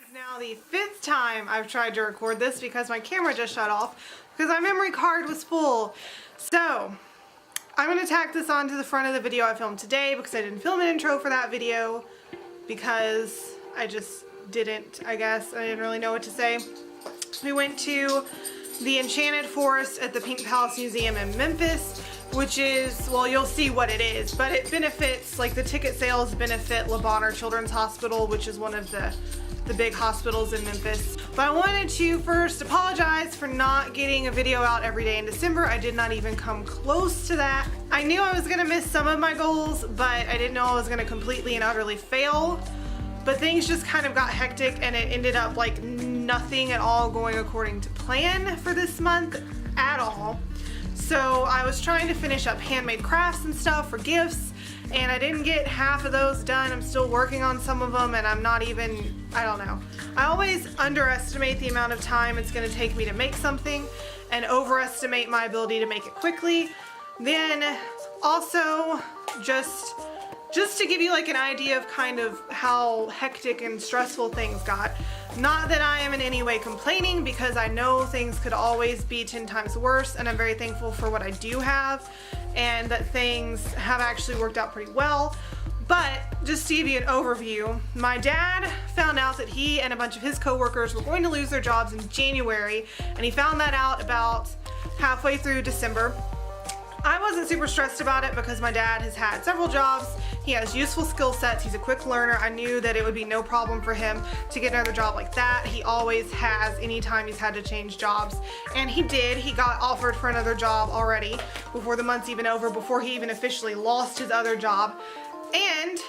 This is now the 5th time I've tried to record this because my camera just shut off because my memory card was full. So I'm going to tack this onto the front of the video I filmed today because I didn't film an intro for that video because I just didn't, I guess. I didn't really know what to say. We went to the Enchanted Forest at the Pink Palace Museum in Memphis, which is, well, you'll see what it is, but it benefits, like the ticket sales benefit Le Bonheur Children's Hospital, which is one of the big hospitals in Memphis. But I wanted to first apologize for not getting a video out every day in December. I did not even come close to that. I knew I was gonna miss some of my goals, but I didn't know I was gonna completely and utterly fail. But things just kind of got hectic and it ended up like nothing at all going according to plan for this month at all. So I was trying to finish up handmade crafts and stuff for gifts, and I didn't get half of those done. I'm still working on some of them, and I'm not even, I don't know. I always underestimate the amount of time it's going to take me to make something and overestimate my ability to make it quickly. Then also just to give you like an idea of kind of how hectic and stressful things got. Not that I am in any way complaining, because I know things could always be 10 times worse, and I'm very thankful for what I do have and that things have actually worked out pretty well. But just to give you an overview, my dad found out that he and a bunch of his coworkers were going to lose their jobs in January, and he found that out about halfway through December. I wasn't super stressed about it because my dad has had several jobs. He has useful skill sets. He's a quick learner. I knew that it would be no problem for him to get another job like that. He always has anytime he's had to change jobs. And he did. He got offered for another job already before the month's even over, before he even officially lost his other job. And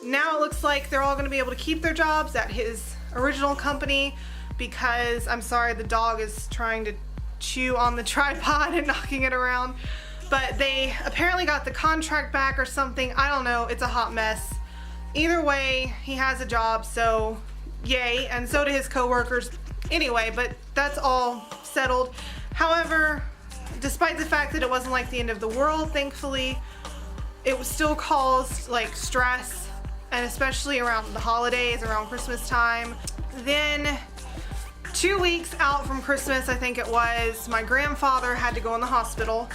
now it looks like they're all going to be able to keep their jobs at his original company because, I'm sorry, the dog is trying to chew on the tripod and knocking it around. But they apparently got the contract back or something. I don't know. It's a hot mess. Either way, he has a job, so yay. And so do his coworkers. Anyway, but that's all settled. However, despite the fact that it wasn't like the end of the world, thankfully, it was still caused like stress, and especially around the holidays, around Christmas time. Then 2 weeks out from Christmas, I think it was, my grandfather had to go in the hospital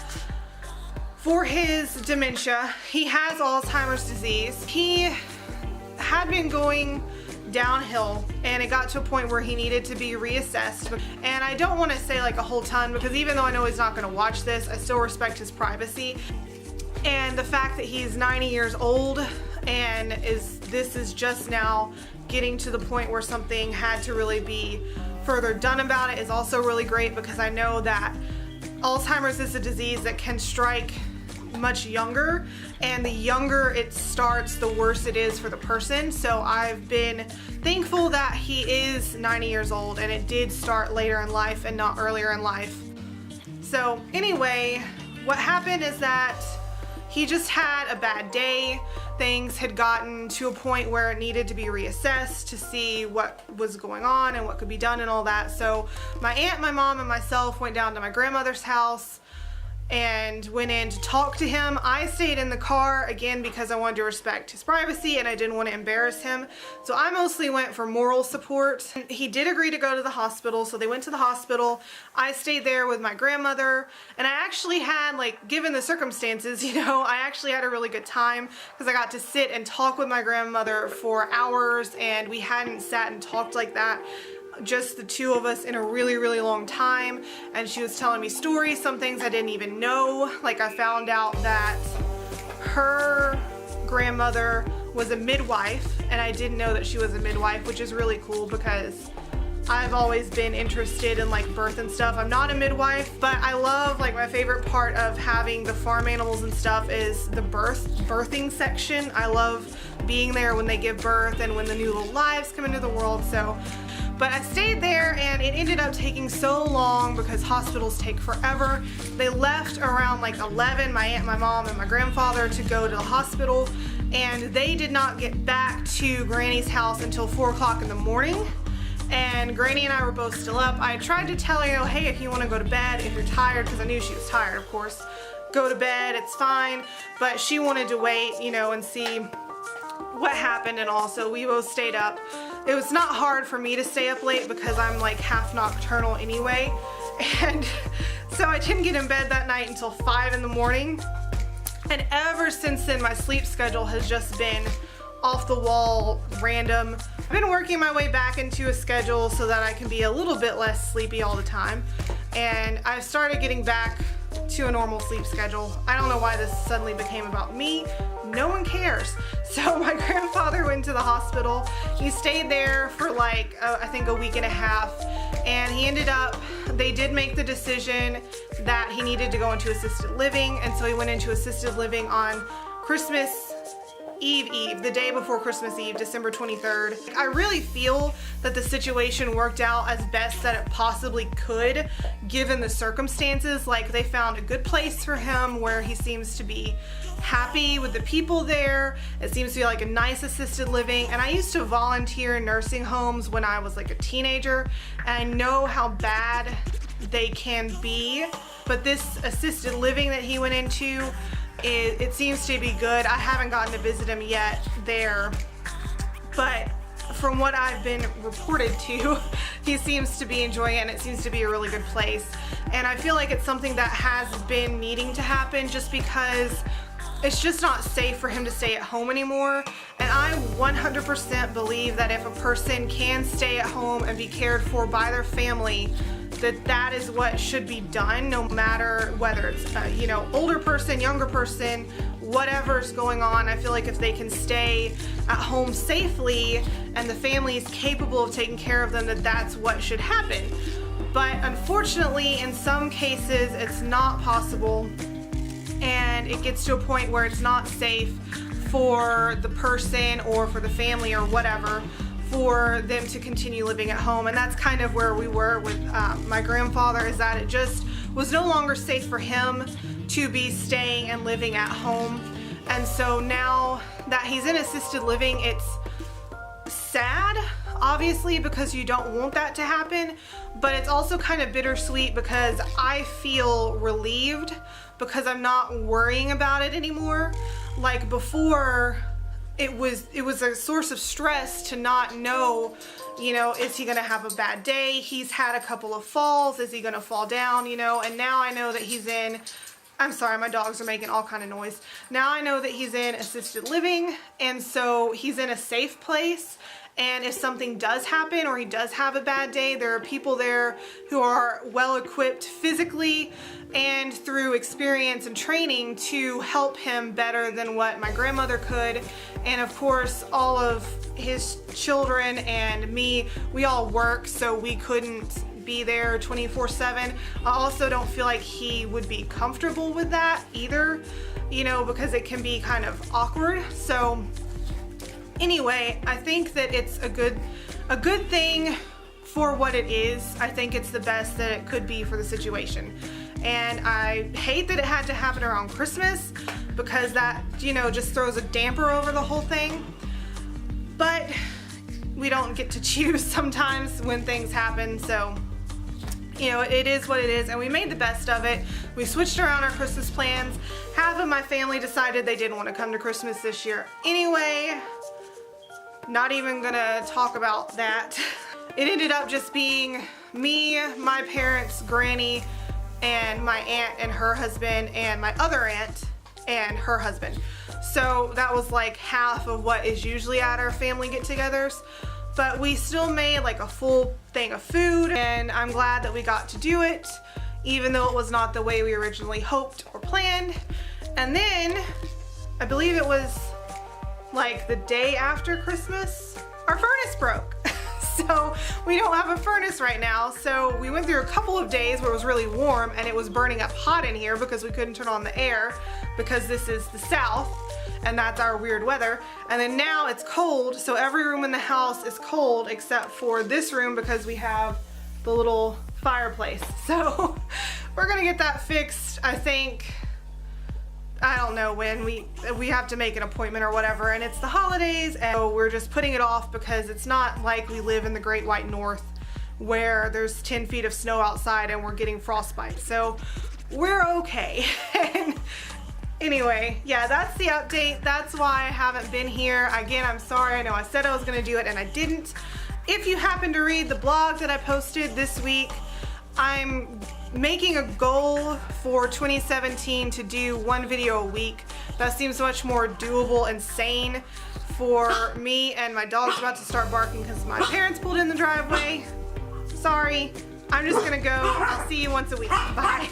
for his dementia. He has Alzheimer's disease. He had been going downhill, and it got to a point where he needed to be reassessed. And I don't want to say like a whole ton, because even though I know he's not going to watch this, I still respect his privacy. And the fact that he's 90 years old and this is just now getting to the point where something had to really be further done about it is also really great, because I know that Alzheimer's is a disease that can strike much younger, and the younger it starts, the worse it is for the person. So I've been thankful that he is 90 years old and it did start later in life and not earlier in life. So anyway, what happened is that he just had a bad day. Things had gotten to a point where it needed to be reassessed to see what was going on and what could be done and all that. So my aunt, my mom, and myself went down to my grandmother's house and went in to talk to him. I stayed in the car, again, because I wanted to respect his privacy and I didn't want to embarrass him. So I mostly went for moral support. He did agree to go to the hospital, so they went to the hospital. I stayed there with my grandmother, and I actually had, like, given the circumstances, you know, I actually had a really good time because I got to sit and talk with my grandmother for hours, and we hadn't sat and talked like that, just the two of us, in a really, really long time. And she was telling me stories, some things I didn't even know. Like, I found out that her grandmother was a midwife, and I didn't know that she was a midwife, which is really cool because I've always been interested in like birth and stuff. I'm not a midwife, but I love, like, my favorite part of having the farm animals and stuff is the birthing section. I love being there when they give birth and when the new little lives come into the world. So but I stayed there, and it ended up taking so long because hospitals take forever. They left around like 11, my aunt, my mom, and my grandfather, to go to the hospital, and they did not get back to Granny's house until 4 o'clock in the morning. And Granny and I were both still up. I tried to tell her, hey, if you want to go to bed, if you're tired, because I knew she was tired, of course, go to bed, it's fine. But she wanted to wait, you know, and see what happened, and also we both stayed up. it was not hard for me to stay up late because I'm like half nocturnal anyway. And so I didn't get in bed that night until 5 in the morning. And ever since then, my sleep schedule has just been off the wall, random. I've been working my way back into a schedule so that I can be a little bit less sleepy all the time. And I've started getting back to a normal sleep schedule. I don't know why this suddenly became about me. No one cares. So my grandfather went to the hospital. He stayed there for like, I think a week and a half. And he ended up, they did make the decision that he needed to go into assisted living. And so he went into assisted living on Christmas Eve, the day before Christmas Eve, December 23rd. I really feel that the situation worked out as best that it possibly could, given the circumstances. Like, they found a good place for him where he seems to be happy with the people there. It seems to be like a nice assisted living. And I used to volunteer in nursing homes when I was like a teenager, and I know how bad they can be. But this assisted living that he went into, it seems to be good. I haven't gotten to visit him yet there, but from what I've been reported to, he seems to be enjoying it, and it seems to be a really good place. And I feel like it's something that has been needing to happen just because it's just not safe for him to stay at home anymore. And I 100% believe that if a person can stay at home and be cared for by their family, that is what should be done, no matter whether it's you know, older person, younger person, whatever's going on. I feel like if they can stay at home safely and the family is capable of taking care of them, that's what should happen. But unfortunately, in some cases, it's not possible, and it gets to a point where it's not safe for the person or for the family or whatever for them to continue living at home. And that's kind of where we were with my grandfather, is that it just was no longer safe for him to be staying and living at home. And so now that he's in assisted living, it's sad, obviously, because you don't want that to happen, but it's also kind of bittersweet because I feel relieved because I'm not worrying about it anymore. Like before, it was a source of stress to not know, you know, is he gonna have a bad day? He's had a couple of falls. Is he gonna fall down, you know? And now I know that he's in, I'm sorry, my dogs are making all kind of noise. Now I know that he's in assisted living, and so he's in a safe place. And if something does happen or he does have a bad day, there are people there who are well equipped physically and through experience and training to help him better than what my grandmother could. And of course, all of his children and me, we all work, so we couldn't be there 24/7. I also don't feel like he would be comfortable with that either, you know, because it can be kind of awkward. So anyway, I think that it's a good thing for what it is. I think it's the best that it could be for the situation. And I hate that it had to happen around Christmas because that, you know, just throws a damper over the whole thing. But we don't get to choose sometimes when things happen, so you know, it is what it is, and we made the best of it. We switched around our Christmas plans. Half of my family decided they didn't want to come to Christmas this year anyway. Not even gonna talk about that. It ended up just being me, my parents, Granny, and my aunt and her husband, and my other aunt and her husband. So that was like half of what is usually at our family get-togethers. But we still made like a full thing of food, and I'm glad that we got to do it, even though it was not the way we originally hoped or planned. And then, I believe it was like the day after Christmas, our furnace broke. So we don't have a furnace right now. So we went through a couple of days where it was really warm and it was burning up hot in here because we couldn't turn on the air because this is the South and that's our weird weather. And then now it's cold, so every room in the house is cold except for this room because we have the little fireplace. So we're gonna get that fixed, I think. I don't know when, we have to make an appointment or whatever, and it's the holidays, and so we're just putting it off because it's not like we live in the Great White North where there's 10 feet of snow outside and we're getting frostbite. So we're okay. And Anyway, yeah, that's the update. That's why I haven't been here. Again, I'm sorry. I know I said I was gonna do it and I didn't. If you happen to read the blog that I posted this week, I'm making a goal for 2017 to do 1 video a week. That seems much more doable and sane for me, and my dog's about to start barking because my parents pulled in the driveway. Sorry. I'm just gonna go. I'll see you once a week. Bye.